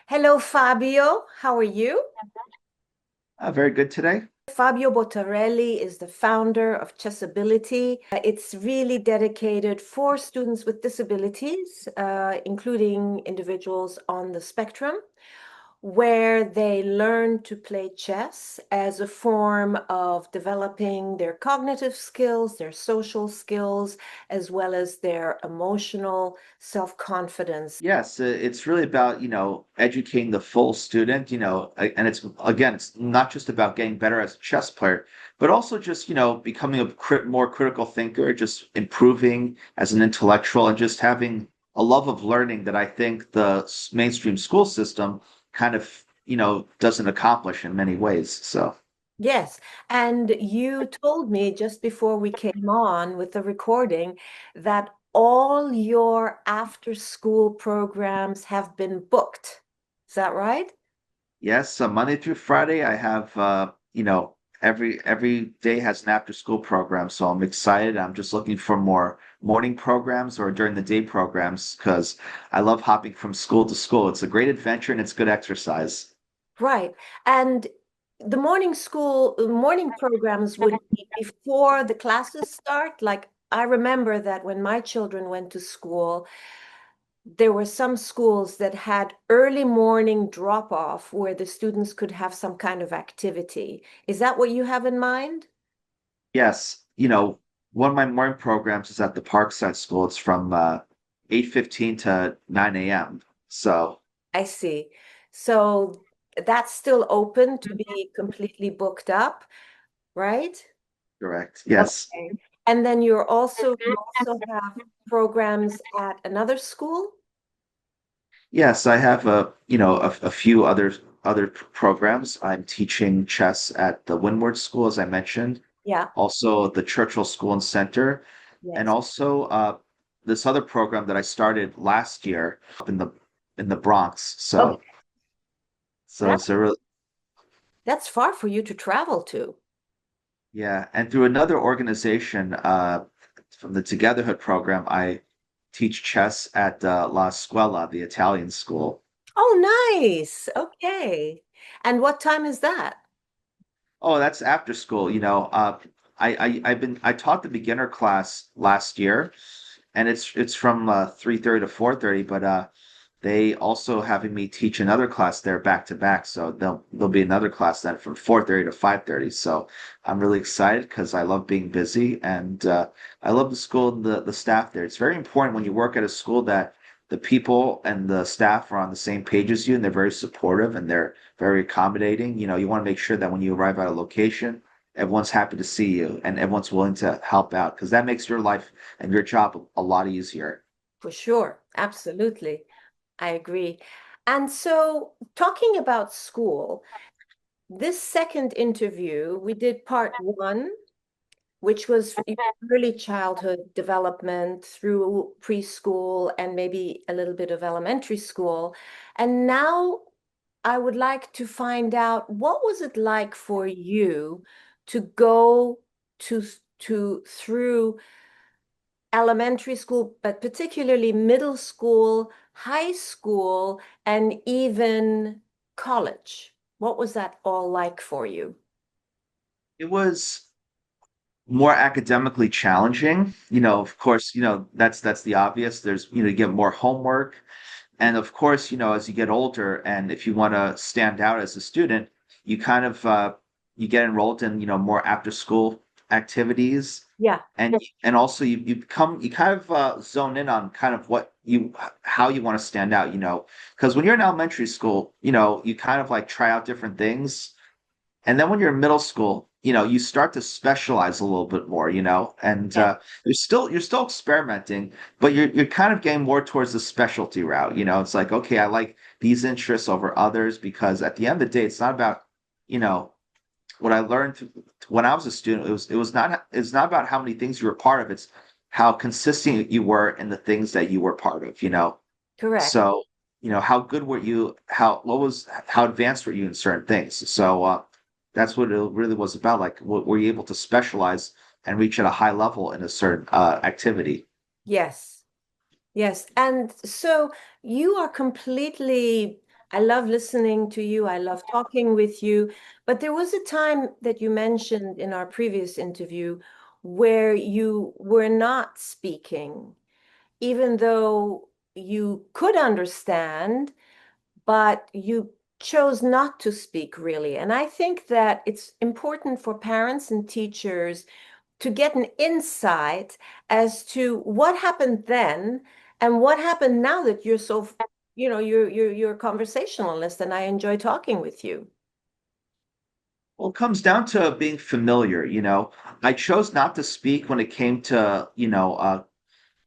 Hello, Fabio. How are you? Very good today. Fabio Botarelli is the founder of Chessability. It's really dedicated for students with disabilities, including individuals on the spectrum, where they learn to play chess as a form of developing their cognitive skills, their social skills, as well as their emotional self-confidence. Yes, it's really about, educating the full student, and it's not just about getting better as a chess player, but also just, becoming a more critical thinker, just improving as an intellectual and just having a love of learning that I think the mainstream school system kind of, doesn't accomplish in many ways. So. Yes, and you told me just before we came on with the recording that all your after-school programs have been booked. Is that right? Yes, Monday through Friday, I have every day has an after school program, so I'm excited. I'm just looking for more morning programs or during the day programs because I love hopping from school to school. It's a great adventure and it's good exercise. Right. And the morning programs would be before the classes start. Like I remember that when my children went to school, there were some schools that had early morning drop off where the students could have some kind of activity. Is that what you have in mind? Yes, one of my morning programs is at the Parkside School. It's from 8:15 to 9 a.m. So, I see. So that's still open to be completely booked up, right? correct. Yes. Okay. And then you also have programs at another school? Yes, I have a few other programs. I'm teaching chess at the Windward School, as I mentioned, Yeah. also the Churchill School and Center, and Yes. also this other program that I started last year up in the Bronx. So Okay. so That it's a real that's far for you to travel to. yeah, and through another organization from the Togetherhood program, I teach chess at La Scuola, the Italian school. Oh, nice. Okay. And what time is that? Oh, that's after school. I taught the beginner class last year, and it's from 3:30 to 4:30. But they also having me teach another class there back to back. So there'll be another class then from 4:30 to 5:30. So I'm really excited because I love being busy and I love the school and the staff there. It's very important when you work at a school that the people and the staff are on the same page as you and they're very supportive and they're very accommodating. You want to make sure that when you arrive at a location, everyone's happy to see you and everyone's willing to help out because that makes your life and your job a lot easier. For sure. Absolutely. I agree. And so, talking about school, this second interview, we did part one, which was early childhood development through preschool and maybe a little bit of elementary school. And now I would like to find out what was it like for you to go to through elementary school, but particularly middle school, high school, and even college. What was that all like for you? It was more academically challenging. Of course, that's the obvious. There's, you get more homework. And of course, as you get older and if you want to stand out as a student, you kind of you get enrolled in, more after school activities. Yeah, And also you kind of zone in on kind of how you want to stand out, because when you're in elementary school, you kind of like try out different things. And then when you're in middle school, you start to specialize a little bit more, and yeah, you're still experimenting, but you're kind of getting more towards the specialty route. It's like, okay, I like these interests over others because at the end of the day, it's not about, you know, what I learned when I was a student. It's not about how many things you were part of. It's how consistent you were in the things that you were part of. correct. So, how good were you? How advanced were you in certain things? So, that's what it really was about. Like, were you able to specialize and reach at a high level in a certain activity? Yes, yes. And so you are completely I love listening to you. I love talking with you. But there was a time that you mentioned in our previous interview where you were not speaking, even though you could understand, but you chose not to speak really. And I think that it's important for parents and teachers to get an insight as to what happened then and what happened now that you're so, you're a conversationalist and I enjoy talking with you. Well, it comes down to being familiar, you know. I chose not to speak when it came to,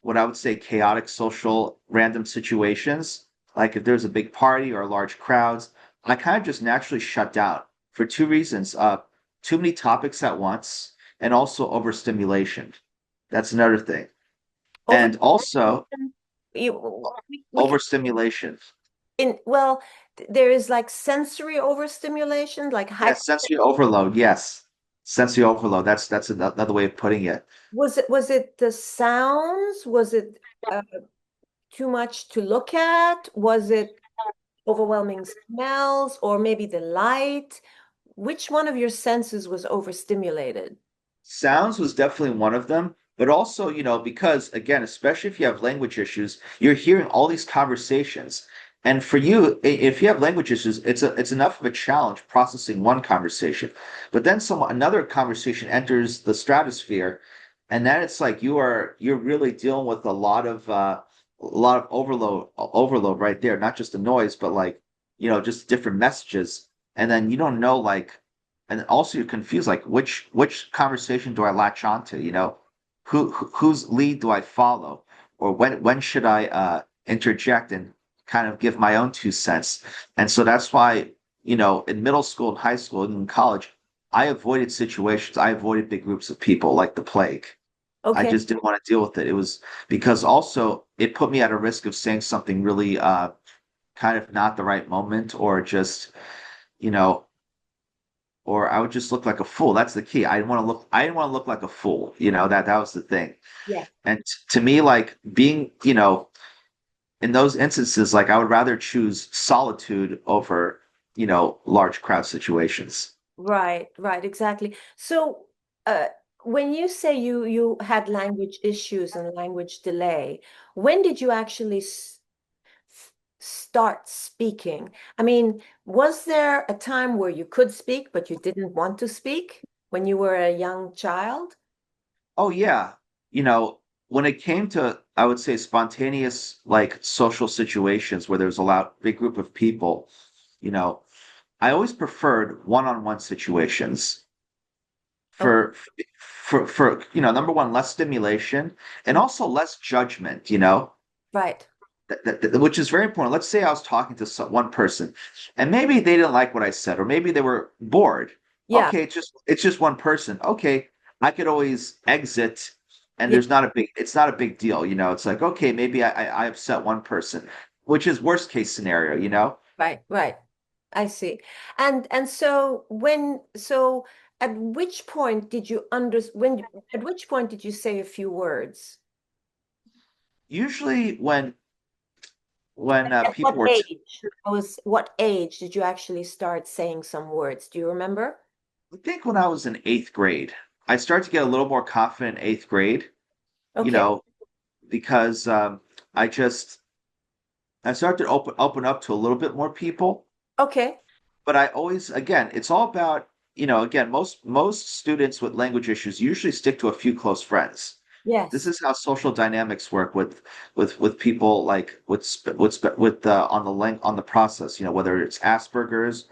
what I would say chaotic social random situations. Like if there's a big party or large crowds, I kind of just naturally shut down for two reasons. Too many topics at once and also overstimulation. That's another thing. Over And also we can overstimulation. well, there is like sensory overstimulation, like Yeah, hyper. sensory overload. Yes. Sensory overload. That's another way of putting it. Was it the sounds? Was it too much to look at? Was it overwhelming smells or maybe the light? Which one of your senses was overstimulated? Sounds was definitely one of them, but also, because again, especially if you have language issues, you're hearing all these conversations. And for you, if you have language issues, it's enough of a challenge processing one conversation. But then another conversation enters the stratosphere, and then it's like you're really dealing with a lot of overload right there, not just the noise, but like, just different messages. And then you don't know like and also you're confused like which conversation do I latch onto, whose lead do I follow, or when should I interject and kind of give my own 2 cents. And so that's why, in middle school and high school and in college, I avoided situations. I avoided big groups of people like the plague. I Okay. just didn't want to deal with it. It was because also it put me at a risk of saying something really kind of not the right moment, or just you know or I would just look like a fool. That's the key. I didn't want to look like a fool. That was the thing. Yeah. And to me, like being, in those instances, like I would rather choose solitude over, large crowd situations. Right, right, exactly. So, when you say you had language issues and language delay, when did you actually start speaking? I mean, was there a time where you could speak, but you didn't want to speak when you were a young child? Oh yeah. When it came to, I would say spontaneous like social situations where there's a big group of people, you know, I always preferred one-on-one situations. Okay, For number one, less stimulation and also less judgment, right. which is very important. Let's say I was talking to one person and maybe they didn't like what I said, or maybe they were bored. Yeah, Okay, it's just one person. Okay, I could always exit, and yeah, it's not a big deal. It's like, okay, maybe I upset one person, which is worst case scenario. right, right. I see. And so so at which point did you at which point did you say a few words? Usually when At people what were age? What age did you actually start saying some words? Do you remember? I think when I was in eighth grade, I started to get a little more confident in eighth grade, you Okay. know, because I just I started to open up to a little bit more people. Okay. But I always, again, it's all about, again, most students with language issues usually stick to a few close friends. This Yes. is how social dynamics work with people like with on the process, whether it's Asperger's,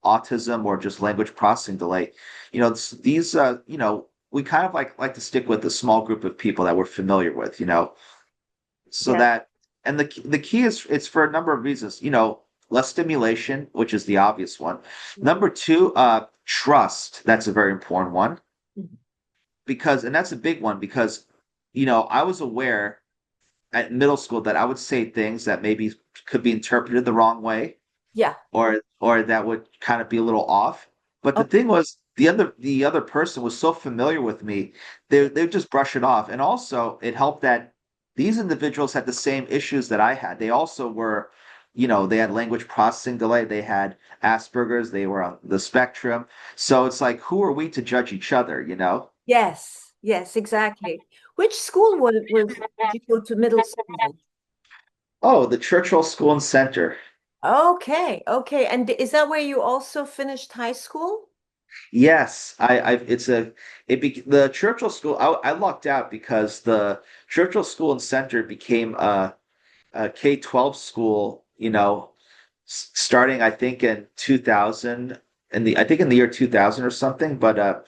autism, or just language processing delay. These we kind of like to stick with a small group of people that we're familiar with, so Yes. that and the key is it's for a number of reasons, less stimulation, which is the obvious one. Mhm. Number two, trust. That's a very important one, Mhm. because and that's a big one because I was aware at middle school that I would say things that maybe could be interpreted the wrong way, Yeah. or that would kind of be a little off. But the Oh, thing was, the other person was so familiar with me, they would just brush it off. And also, it helped that these individuals had the same issues that I had. They also were they had language processing delay, they had Asperger's, they were on the spectrum. So it's like, who are we to judge each other? Yes, yes, exactly. Which school did you go to middle school? Oh, the Churchill School and Center. Okay, okay. And is that where you also finished high school? Yes, the Churchill School. I lucked out because the Churchill School and Center became a K-12 school, starting I think in 2000 I think in the year 2000 or something, but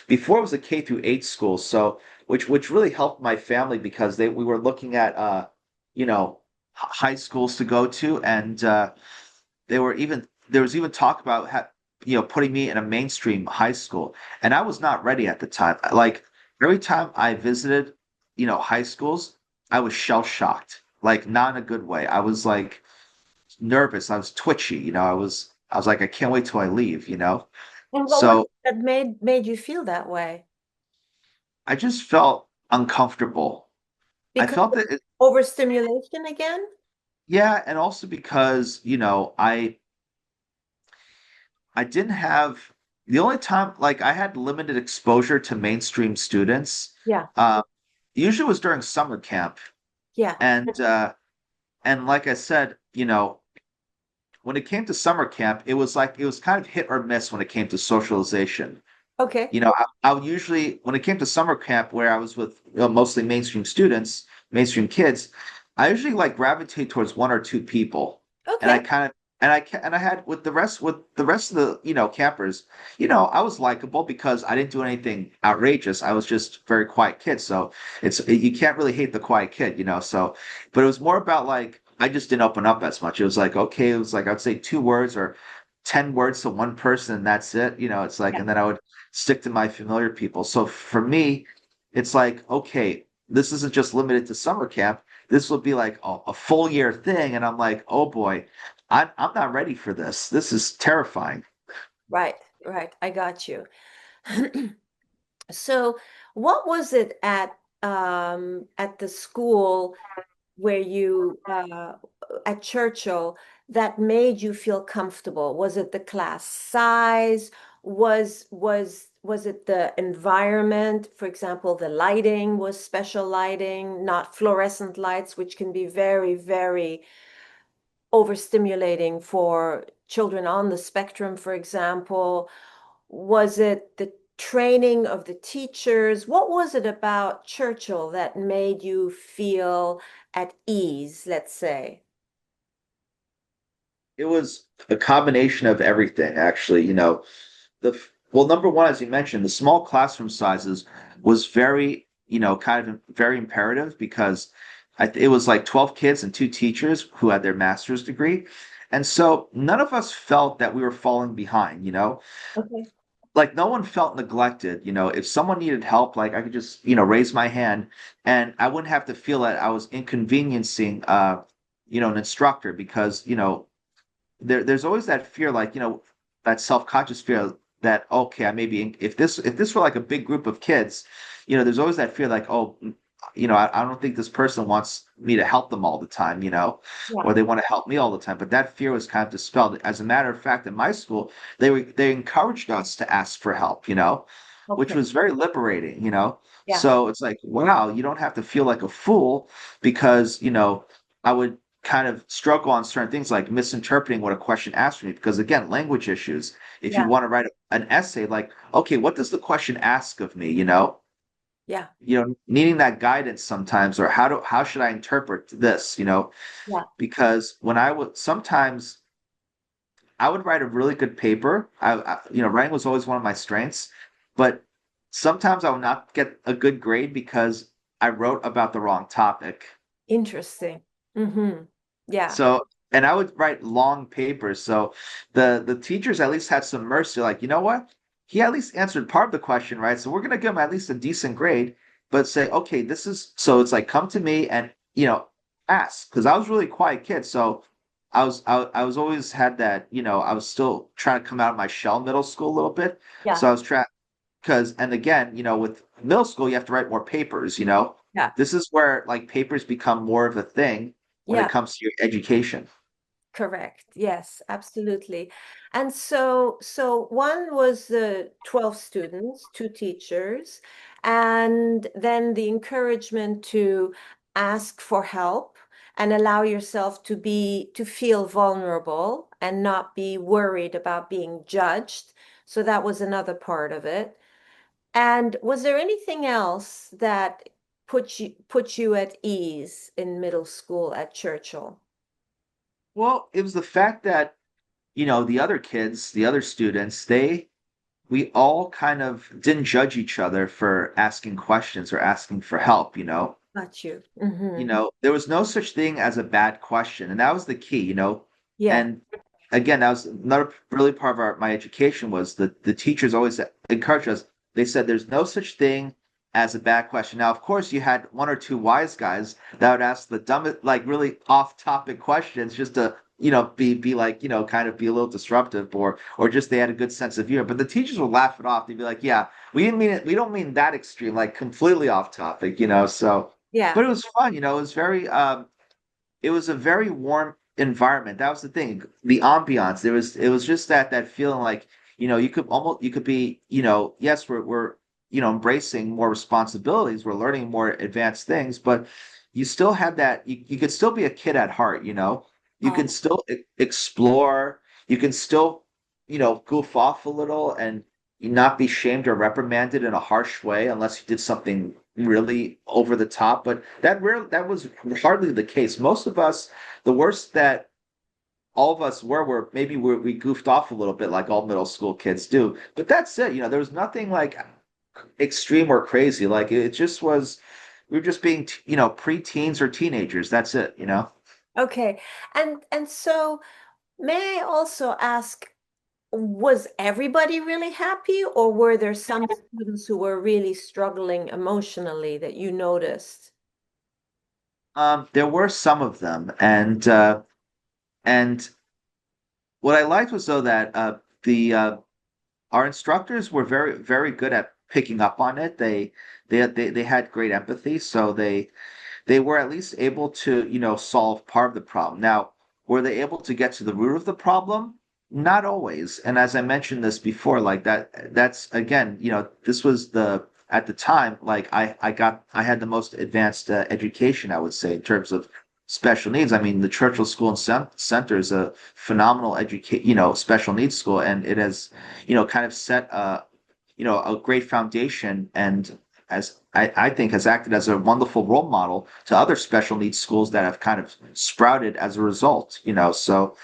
before it was a K through 8 school, so which really helped my family because they we were looking at you know high schools to go to, and there was even talk about putting me in a mainstream high school, and I was not ready at the time. Like every time I visited, high schools, I was shell shocked, like not in a good way. I was like nervous. I was twitchy. I was like, I can't wait till I leave. And what was So it that made you feel that way? I just felt uncomfortable. I Because felt of that, overstimulation again? yeah, and also because, I didn't have the only time like I had limited exposure to mainstream students. Yeah, Uh, usually was during summer camp, yeah. and like I said, when it came to summer camp, it was kind of hit or miss when it came to socialization. Okay, I would usually, when it came to summer camp, where I was with mostly mainstream students, mainstream kids, I usually like gravitate towards one or two people, and I okay. kind of, and I had with the rest of the campers, I was likable because I didn't do anything outrageous. I was just very quiet kid, so you can't really hate the quiet kid. So, but it was more about like I just didn't open up as much. It was like okay, it was like I'd say 2 words or 10 words to one person, and that's it. It's like, Yeah, and then I would stick to my familiar people. So for me, it's like, okay, this isn't just limited to summer camp. This will be like a full year thing. And I'm like, oh boy, I'm not ready for this. This is terrifying. right, right. I got you. So, what was it at the school where you at Churchill that made you feel comfortable? Was it the class size? Was it the environment? For example, the lighting was special lighting, not fluorescent lights, which can be very, very overstimulating for children on the spectrum, for example. Was it the training of the teachers? What was it about Churchill that made you feel at ease, let's say? It was a combination of everything, actually. Well, number one, as you mentioned, the small classroom sizes was very, kind of very imperative because it was like 12 kids and two teachers who had their master's degree. And so none of us felt that we were falling behind. Okay. Like no one felt neglected. If someone needed help, like I could just, raise my hand and I wouldn't have to feel that I was inconveniencing, an instructor because, there's always that fear, like, that self-conscious fear that, okay, I maybe if this were like a big group of kids, there's always that fear like, oh, I don't think this person wants me to help them all the time, Yeah. or they want to help me all the time. But that fear was kind of dispelled. As a matter of fact, in my school, they encouraged us to ask for help, which Okay. was very liberating. Yeah. So it's like, wow, you don't have to feel like a fool because, I would kind of struggle on certain things like misinterpreting what a question asked me because again language issues, if you Yeah. want to write an essay like okay, what does the question ask of me, Yeah. needing that guidance sometimes, or how should I interpret this, Yeah. because when I would sometimes I would write a really good paper. Writing was always one of my strengths, but sometimes I would not get a good grade because I wrote about the wrong topic. Interesting. Mm-hmm. Yeah. So, and I would write long papers. So the teachers at least had some mercy, like, you know what? He at least answered part of the question, right? So we're gonna give him at least a decent grade, but say, okay, this is so it's like come to me and ask. Because I was really a quiet kid. So I was always had that, I was still trying to come out of my shell middle school a little bit. Yeah. So I was trying because and again, with middle school you have to write more papers. Yeah. This is where like papers become more of a thing when it Yeah. comes to your education. Correct. Yes, absolutely. And so one was the 12 students, two teachers, and then the encouragement to ask for help and allow yourself to feel vulnerable and not be worried about being judged. So that was another part of it. And was there anything else that put you at ease in middle school at Churchill? Well, it was the fact that, the other kids, the other students, we all kind of didn't judge each other for asking questions or asking for help. Got you. There was no such thing as a bad question, and that was the key. Yeah. And again, that was another really part of my education was that the teachers always encouraged us. They said there's no such thing as a bad question. Now, of course, you had one or two wise guys that would ask the dumbest, like really off-topic questions just to, be like, kind of be a little disruptive or just they had a good sense of humor. But the teachers would laugh it off. They'd be like, yeah, we didn't mean it, we don't mean that extreme, like completely off topic. So Yeah. but it was fun. It was a very warm environment. That was the thing. The ambiance. It was just that feeling like, you could be, yes, we're embracing more responsibilities, we're learning more advanced things, but you still have that you could still be a kid at heart. You can Oh, still explore, you can still, goof off a little and not be shamed or reprimanded in a harsh way unless you did something really over the top. But that was hardly the case. Most of us, the worst that all of us were maybe we goofed off a little bit like all middle school kids do. But that's it. There was nothing like extreme or crazy. Like it just was, we were just being, preteens or teenagers. That's it. okay. And so may I also ask, was everybody really happy, or were there some students who were really struggling emotionally that you noticed? There were some of them, and what I liked was though that the our instructors were very very good at picking up on it. They had great empathy, so they were at least able to, solve part of the problem. Now, were they able to get to the root of the problem? Not always. And as I mentioned this before, like that's again, this was at the time, like I had the most advanced education, I would say, in terms of special needs. I mean, the Churchill School and Center is a phenomenal special needs school, and it has, kind of set a great foundation and as I think has acted as a wonderful role model to other special needs schools that have kind of sprouted as a result. So,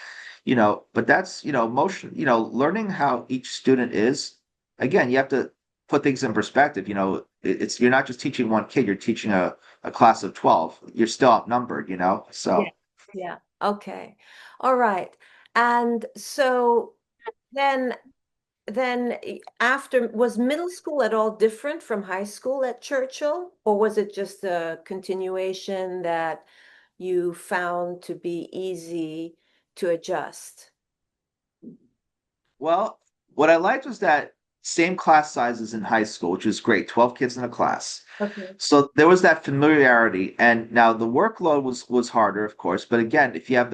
but that's, learning how each student is, again, you have to put things in perspective. It's you're not just teaching one kid, you're teaching a class of 12. You're still outnumbered. Yeah. So Yeah. Okay. All right. And so then after, was middle school at all different from high school at Churchill, or was it just a continuation that you found to be easy to adjust? well, what I liked was that same class sizes in high school, which was great, 12 kids in a class. Okay. So there was that familiarity. And now the workload was harder, of course, but again, if you have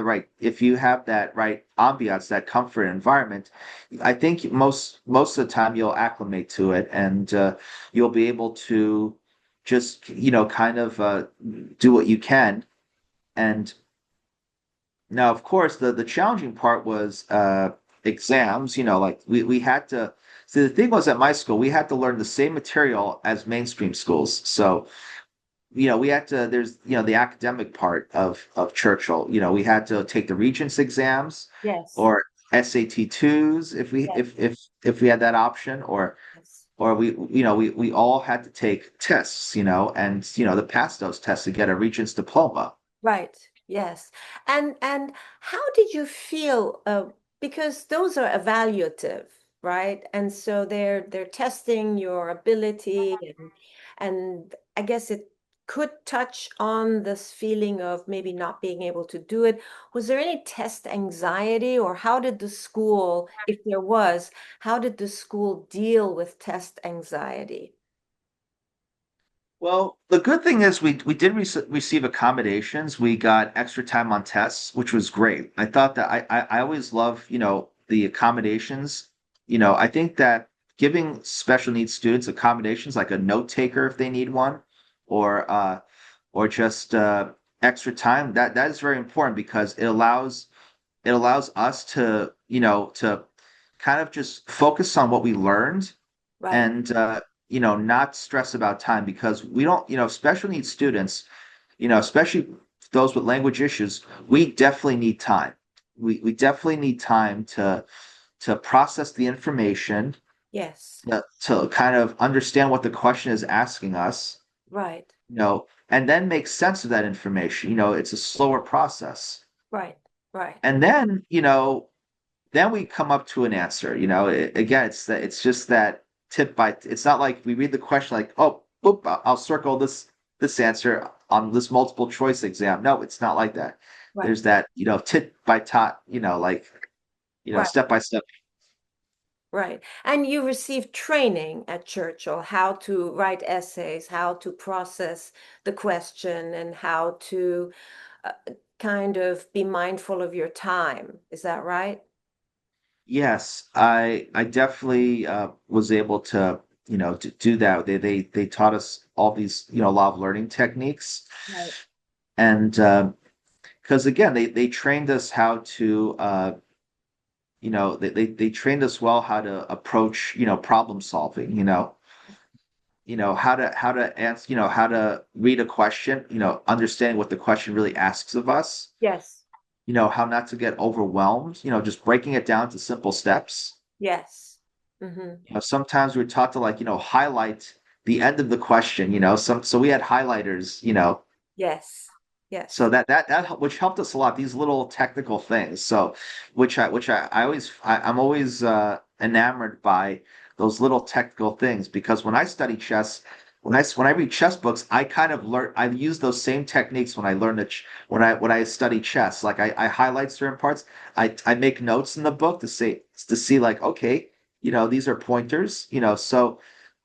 that right ambiance, that comfort environment, I think most of the time you'll acclimate to it and you'll be able to just, kind of do what you can. And now, of course, the challenging part was exams. Like we had to. See, the thing was at my school, we had to learn the same material as mainstream schools. So, we had to. There's, the academic part of Churchill. We had to take the Regents exams Yes. or SAT twos if we Yes. if we had that option, Yes. or we all had to take tests. And to pass those tests to get a Regents diploma. Right. Yes. And how did you feel? Because those are evaluative, right? And so they're testing your ability, and I guess it could touch on this feeling of maybe not being able to do it. Was there any test anxiety, or how did the school, if there was, how did the school deal with test anxiety? Well, the good thing is we did receive accommodations. We got extra time on tests, which was great. I thought that I always love, the accommodations. I think that giving special needs students accommodations like a note taker if they need one, or just extra time, that is very important because it allows us to, to kind of just focus on what we learned Right. and not stress about time because we don't, special needs students, especially those with language issues, we definitely need time. We definitely need time to process the information, Yes. to kind of understand what the question is asking us, Right. and then make sense of that information. It's a slower process. Right. Right. And then we come up to an answer. Again, it's just that tip by. It's not like we read the question like, oh, boop, I'll circle this answer on this multiple choice exam. No, it's not like that. Right. There's that tip by tot, like Right. step by step. Right. And you received training at Churchill, how to write essays, how to process the question, and how to uh, kind of be mindful of your time. Is that right? Yes, I definitely was able to to do that. They taught us all these a lot of learning techniques, Right. and because again they trained us how to they trained us well how to approach problem solving, how to answer, how to read a question, understanding what the question really asks of us, Yes. how not to get overwhelmed, just breaking it down to simple steps. Yes. Hmm. Sometimes we're taught to like highlight the end of the question, so we had highlighters, Yes. so Yes. that which helped us a lot, these little technical things. So I'm always enamored by those little technical things because when I study chess, when I read chess books, I kind of learn I use those same techniques when I learn when I study chess. Like I highlight certain parts, I make notes in the book to see like, okay, these are pointers, so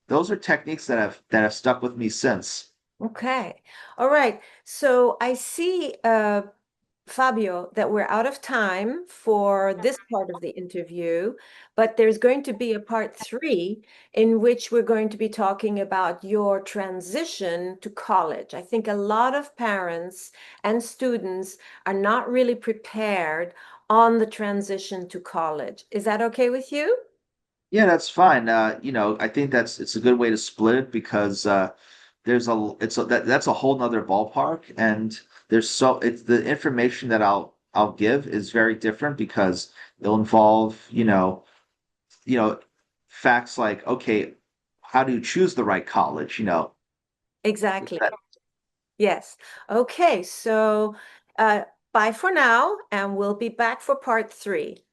those are techniques that have stuck with me since. Okay. All right. So I see, Fabio, that we're out of time for this part of the interview, but there's going to be a part three in which we're going to be talking about your transition to college. I think a lot of parents and students are not really prepared on the transition to college. Is that okay with you? Yeah, that's fine. I think it's a good way to split it because that's a whole nother ballpark, and it's the information that I'll give is very different because it'll involve, you know, facts like, okay, how do you choose the right college, Exactly. Yes. Okay. So, uh, bye for now, and we'll be back for part three.